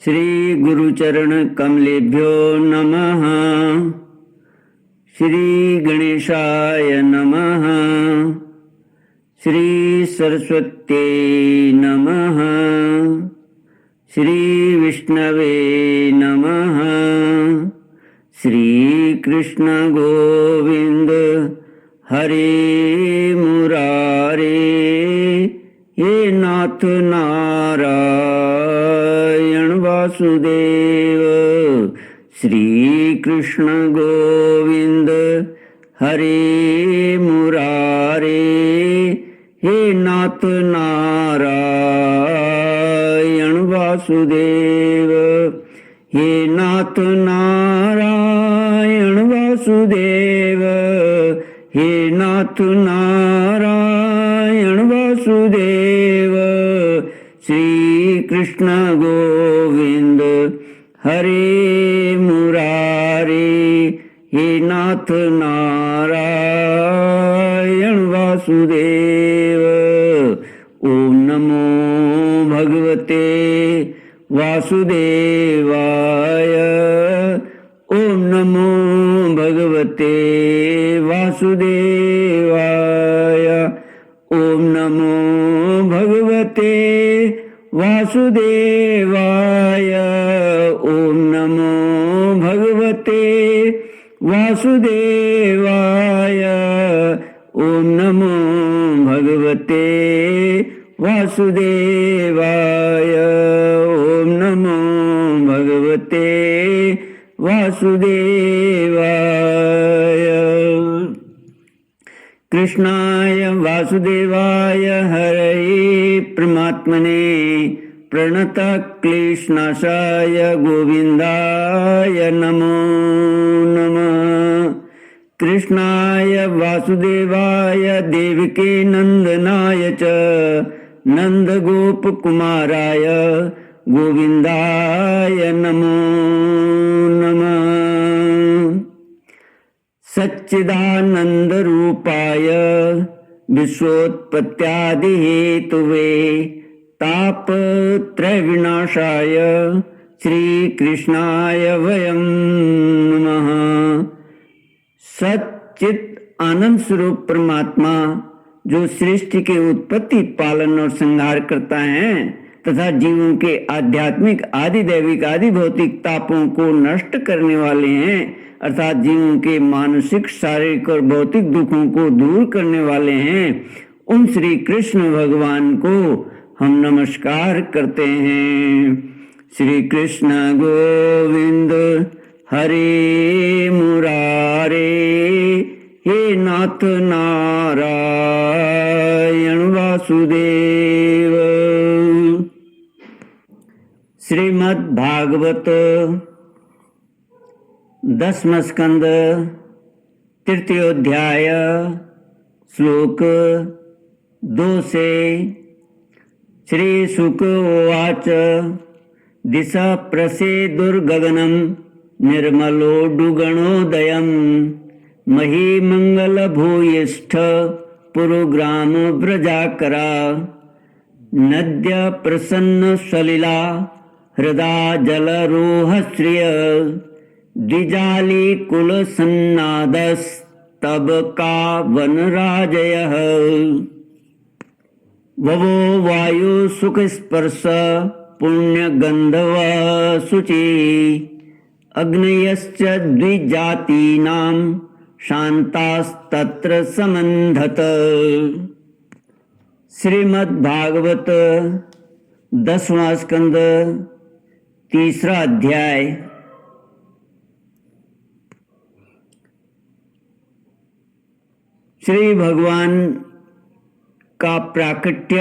श्री गुरुचरण कमलेभ्यो नमः। श्री गणेशाय नमः। श्री सरस्वत्यै नमः। श्री विष्णवे नमः। श्री कृष्ण गोविंद हरे मुरारे, हे नाथ नारायण वासुदेव। श्री कृष्ण गोविंद हरे मुरारे, हे नाथ नारायण वासुदेव। हे नाथ नारायण वासुदेव। हे नाथ नारायण वासुदेव। श्री कृष्ण गोविंद हरे मुरारे, हे नाथ नारायण वासुदेव। ओम नमो भगवते वासुदेवाय। ओम नमो भगवते वासुदेवाय। ओम नमो भगवते वासुदेवाय। ओम नमो भगवते वासुदेवाय। ओम नमो भगवते वासुदेवाय। ओम नमो भगवते वासुदेवाय। कृष्णाय वासुदेवाय हरये परमात्मने प्रणतक्लेशनाशाय गोविन्दाय नमो नमः। कृष्णाय वासुदेवाय देवकी नन्दनाय च नन्दगोपकुमाराय गोविन्दाय नमो नमः। सच्चिदानन्दरूपाय विश्वोत्पत्त्यादिहेतुवे तापत्रयविनाशाय श्रीकृष्णाय वयं नमः। सच्चित आनंद स्वरूप परमात्मा जो सृष्टि के उत्पत्ति, पालन और संहार करता है तथा जीवों के आध्यात्मिक, आदि दैविक, आदि भौतिक तापों को नष्ट करने वाले हैं, अर्थात जीवों के मानसिक, शारीरिक और भौतिक दुखों को दूर करने वाले हैं, उन श्री कृष्ण भगवान को हम नमस्कार करते हैं। श्री कृष्ण गोविंद हरे मुरारे, हे नाथ नारायण वासुदेव। श्रीमद् भागवत 10वां स्कंद, तृतीयोध्याय, श्लोक 2 से। श्री शुक उवाच दिशा प्रसेदुर्गगनं निर्मलोडुगणोदयं महीमंगलभूयिष्ठ पुरुग्राम व्रजाकरा नद्य प्रसन्न सलिला हृदा जलरोहश्रिय द्विजाली कुलसन्नादस्तब का वनराजयः ववो वायु सुख स्पर्श पुण्य गंधव शुचि अग्नयश्च द्विजातीनां शांतास्तत्र समन्धत। श्रीमद् भागवत 10वां स्कंद, 3रा अध्याय। श्री भगवान का प्राकट्य,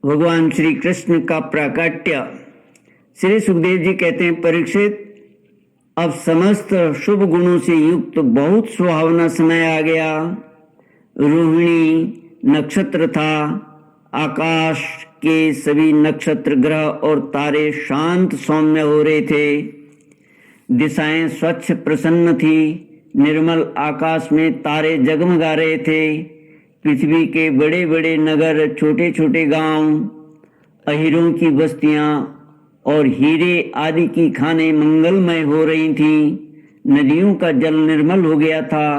भगवान श्री कृष्ण का प्राकट्य। श्री सुखदेव जी कहते हैं, परीक्षित, अब समस्त शुभ गुणों से युक्त बहुत सुहावना समय आ गया। रोहिणी नक्षत्र था। आकाश के सभी नक्षत्र, ग्रह और तारे शांत सौम्य हो रहे थे। दिशाएं स्वच्छ प्रसन्न थी। निर्मल आकाश में तारे जगमगा रहे थे। पृथ्वी के बड़े बड़े नगर, छोटे छोटे गांव, अहीरों की बस्तियां और हीरे आदि की खानें मंगलमय हो रही थीं। नदियों का जल निर्मल हो गया था।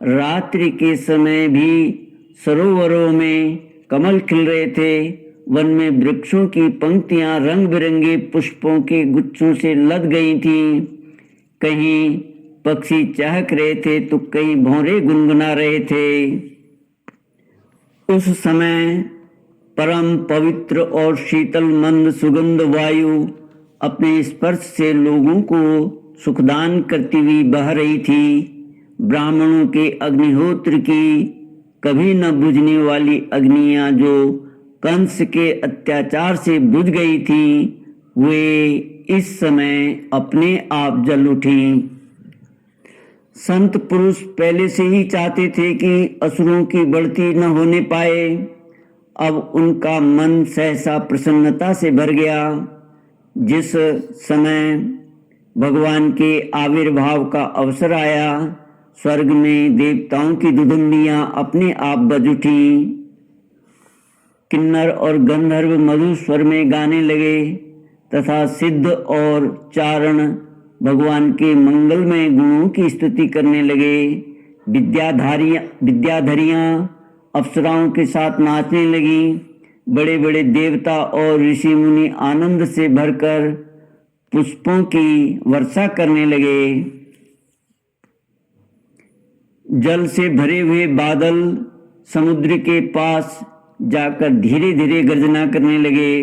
रात्रि के समय भी सरोवरों में कमल खिल रहे थे। वन में वृक्षों की पंक्तियां रंग बिरंगे पुष्पों के गुच्छों से लद गई थीं। कहीं पक्षी चहक रहे थे तो कहीं भौरे गुनगुना रहे थे। उस समय परम पवित्र और शीतल मंद सुगंध वायु अपने स्पर्श से लोगों को सुखदान करती हुई बह रही थी। ब्राह्मणों के अग्निहोत्र की कभी न बुझने वाली अग्नियां जो कंस के अत्याचार से बुझ गई थी, वे इस समय अपने आप जल उठी। संत पुरुष पहले से ही चाहते थे कि असुरों की बढ़ती न होने पाए। अब उनका मन सहसा प्रसन्नता से भर गया। जिस समय भगवान के आविर्भाव का अवसर आया, स्वर्ग में देवताओं की दुदुम्बियां अपने आप बज उठी। किन्नर और गंधर्व मधुर स्वर में गाने लगे तथा सिद्ध और चारण भगवान के मंगलमय गुणों की स्तुति करने लगे। विद्याधरियां अप्सराओं के साथ नाचने लगी। बड़े बड़े देवता और ऋषि मुनि आनंद से भरकर पुष्पों की वर्षा करने लगे। जल से भरे हुए बादल समुद्र के पास जाकर धीरे धीरे गर्जना करने लगे।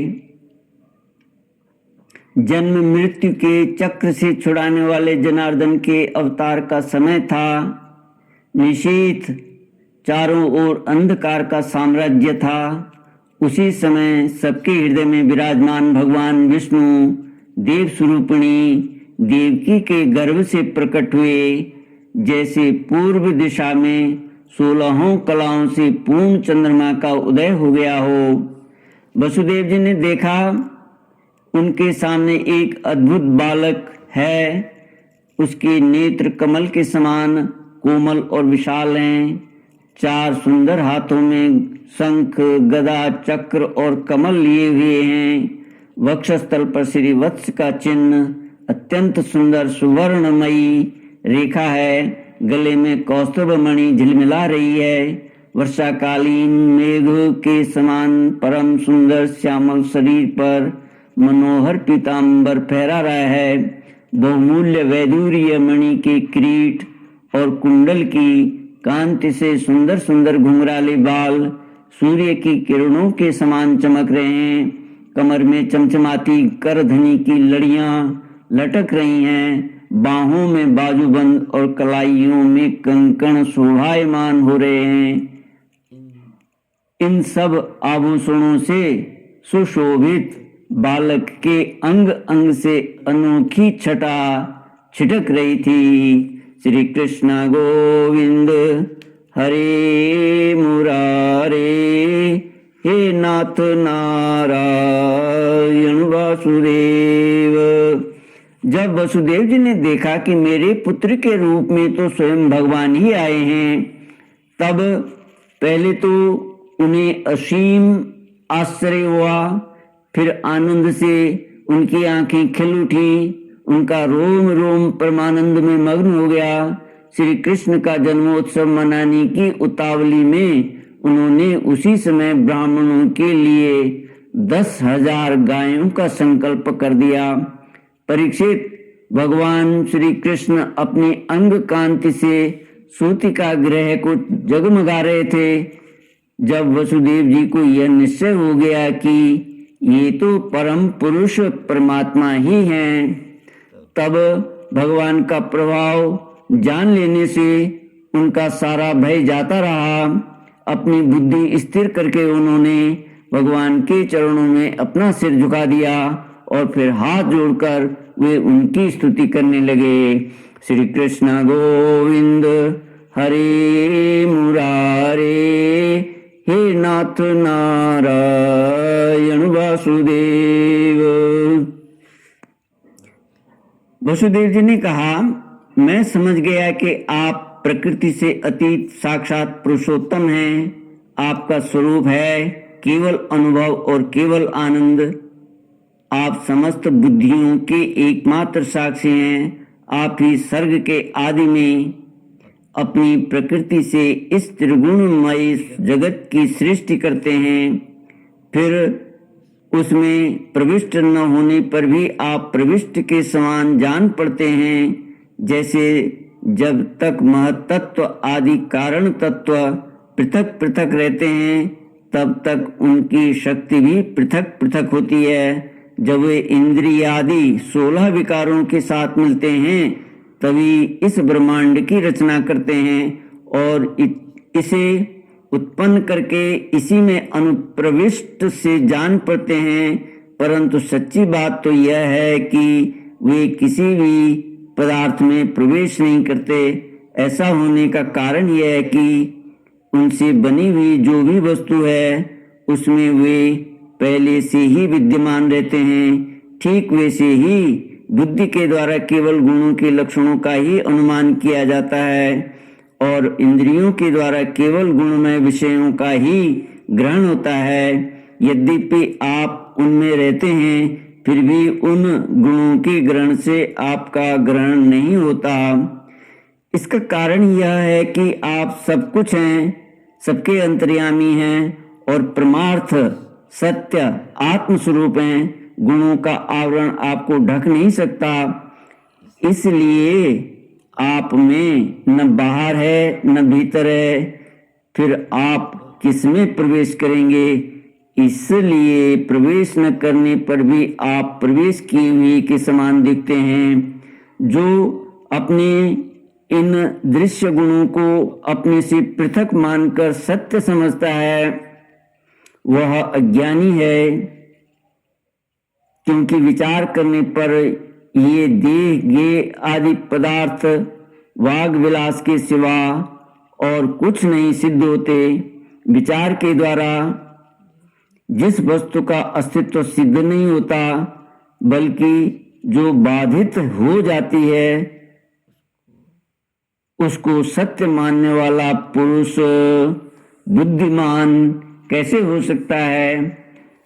जन्म मृत्यु के चक्र से छुड़ाने वाले जनार्दन के अवतार का समय था। निशीथ चारों ओर अंधकार का साम्राज्य था। उसी समय सबके हृदय में विराजमान भगवान विष्णु देव स्वरूपिणी देवकी के गर्भ से प्रकट हुए। जैसे पूर्व दिशा में 16 कलाओं से पूर्ण चंद्रमा का उदय हो गया हो। वसुदेव जी ने देखा उनके सामने एक अद्भुत बालक है। उसके नेत्र कमल के समान कोमल और विशाल हैं। 4 सुंदर हाथों में शंख, गदा, चक्र और कमल लिए हुए हैं। वक्षस्थल पर श्री वत्स का चिन्ह, अत्यंत सुंदर सुवर्णमयी रेखा है। गले में कौस्तुभ मणि झिलमिला रही है। वर्षाकालीन मेघ के समान परम सुंदर श्यामल शरीर पर मनोहर पीतांबर फहरा रहा है। बहुमूल्य वैदूर्य मणि के किरीट और कुंडल की कांति से सुंदर सुंदर घुंघराले बाल सूर्य की किरणों के समान चमक रहे हैं। कमर में चमचमाती करधनी की लड़ियां लटक रही हैं। बाहों में बाजूबंद और कलाइयों में कंकण शोभायमान हो रहे हैं। इन सब आभूषणों से सुशोभित बालक के अंग अंग से अनोखी छटा छिटक रही थी। श्री कृष्ण गोविंद हरे मुरारे, हे नाथ नारायण वासुदेव। जब वसुदेव जी ने देखा कि मेरे पुत्र के रूप में तो स्वयं भगवान ही आए हैं, तब पहले तो उन्हें असीम आश्चर्य हुआ। फिर आनंद से उनकी आंखें खिल उठी। उनका रोम रोम परमानंद में मग्न हो गया। श्री कृष्ण का जन्मोत्सव मनाने की उतावली में उन्होंने उसी समय ब्राह्मणों के लिए 10,000 गायों का संकल्प कर दिया। परीक्षित, भगवान श्री कृष्ण अपनी अंग कांति से सूतिका गृह को जगमगा रहे थे। जब वसुदेव जी को यह निश्चय हो गया कि ये तो परम पुरुष परमात्मा ही हैं, तब भगवान का प्रभाव जान लेने से उनका सारा भय जाता रहा। अपनी बुद्धि स्थिर करके उन्होंने भगवान के चरणों में अपना सिर झुका दिया और फिर हाथ जोड़कर वे उनकी स्तुति करने लगे। श्री कृष्ण गोविंद हरे मुरारे, हे नाथ नारायण वासुदेव। वसुदेव जी ने कहा, मैं समझ गया कि आप प्रकृति से अतीत साक्षात पुरुषोत्तम हैं। आपका स्वरूप है केवल अनुभव और केवल आनंद। आप समस्त बुद्धियों के एकमात्र साक्षी हैं। आप ही सर्ग के आदि में अपनी प्रकृति से इस त्रिगुणमय जगत की सृष्टि करते हैं। फिर उसमें प्रविष्ट न होने पर भी आप प्रविष्ट के समान जान पड़ते हैं। जैसे जब तक महतत्व आदि कारण तत्व पृथक पृथक रहते हैं, तब तक उनकी शक्ति भी पृथक पृथक होती है। जब वे इंद्रियादि 16 विकारों के साथ मिलते हैं, तभी इस ब्रह्मांड की रचना करते हैं और इसे उत्पन्न करके इसी में अनुप्रविष्ट से जान पड़ते हैं। परंतु सच्ची बात तो यह है कि वे किसी भी पदार्थ में प्रवेश नहीं करते। ऐसा होने का कारण यह है कि उनसे बनी हुई जो भी वस्तु है, उसमें वे पहले से ही विद्यमान रहते हैं। ठीक वैसे ही बुद्धि के द्वारा केवल गुणों के लक्षणों का ही अनुमान किया जाता है और इंद्रियों के द्वारा केवल गुणमय विषयों का ही ग्रहण होता है। यद्यपि आप उनमें रहते हैं, फिर भी उन गुणों के ग्रहण से आपका ग्रहण नहीं होता। इसका कारण यह है कि आप सब कुछ हैं, सबके अंतर्यामी हैं और परमार्थ सत्य आत्मस्वरूप हैं। गुणों का आवरण आपको ढक नहीं सकता। इसलिए आप में न बाहर है न भीतर है। फिर आप किसमें प्रवेश करेंगे? इसलिए प्रवेश न करने पर भी आप प्रवेश किए हुए के समान दिखते हैं। जो अपने इन दृश्य गुणों को अपने से पृथक मानकर सत्य समझता है, वह अज्ञानी है। क्योंकि विचार करने पर ये देह गे आदि पदार्थ वाग विलास के सिवा और कुछ नहीं सिद्ध होते। विचार के द्वारा जिस वस्तु का अस्तित्व सिद्ध नहीं होता, बल्कि जो बाधित हो जाती है, उसको सत्य मानने वाला पुरुष बुद्धिमान कैसे हो सकता है?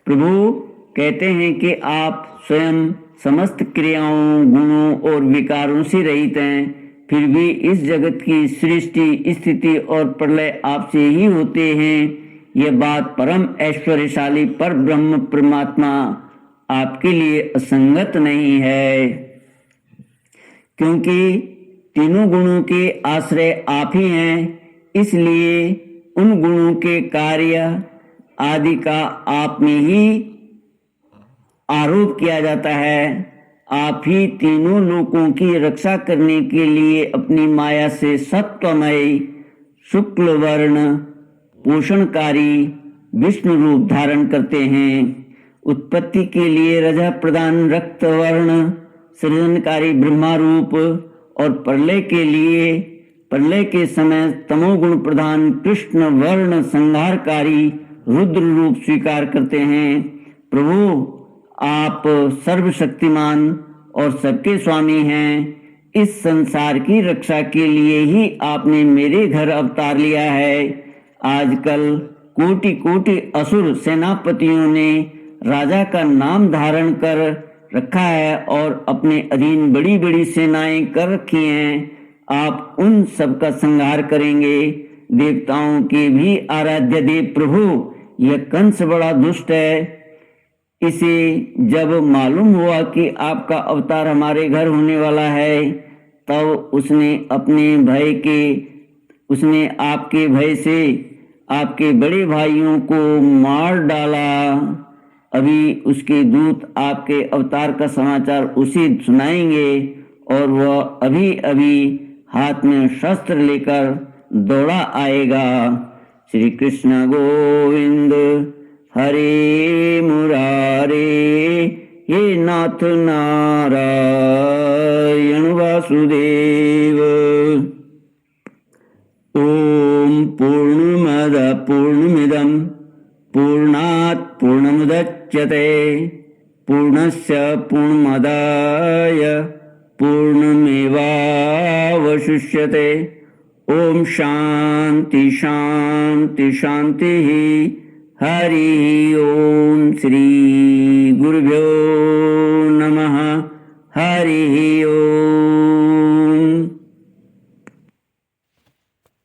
प्रभु कहते हैं कि आप स्वयं समस्त क्रियाओं, गुणों और विकारों से रहित हैं। फिर भी इस जगत की सृष्टि, स्थिति और प्रलय आपसे ही होते हैं। यह बात परम ऐश्वर्यशाली पर ब्रह्म परमात्मा आपके लिए असंगत नहीं है, क्योंकि तीनों गुणों के आश्रय आप ही हैं। इसलिए उन गुणों के कार्य आदि का आप में ही आरोप किया जाता है। आप ही तीनों लोकों की रक्षा करने के लिए अपनी माया से सत्वमय शुक्ल वर्ण पोषणकारी विष्णु रूप धारण करते हैं। उत्पत्ति के लिए रजा प्रदान रक्त वर्ण सृजनकारी ब्रह्मा रूप और प्रलय के लिए प्रलय के समय तमोगुण प्रधान कृष्ण वर्ण संहारकारी रुद्र रूप स्वीकार करते हैं। प्रभु आप सर्वशक्तिमान और सबके स्वामी हैं। इस संसार की रक्षा के लिए ही आपने मेरे घर अवतार लिया है। आजकल कोटि कोटि असुर सेनापतियों ने राजा का नाम धारण कर रखा है और अपने अधीन बड़ी बड़ी सेनाएं कर रखी हैं। आप उन सब का संहार करेंगे। देवताओं के भी आराध्य देव प्रभु, यह कंस बड़ा दुष्ट है। इसे जब मालूम हुआ कि आपका अवतार हमारे घर होने वाला है, तब उसने आपके भय से आपके बड़े भाइयों को मार डाला। अभी उसके दूत आपके अवतार का समाचार उसे सुनाएंगे और वह अभी अभी हाथ में शस्त्र लेकर दौड़ा आएगा। श्री कृष्ण गोविंद हरे मुरारे, हे नाथ नारायण वासुदेव। ओम पूर्णमद पूर्णमिदं पूर्णात् पूर्णमुदच्यते पूर्णस्य पूर्णमादाय पूर्णमेवावशिष्यते। ओम शांति शांति शांति। हरि ओम। श्री गुरुभ्यो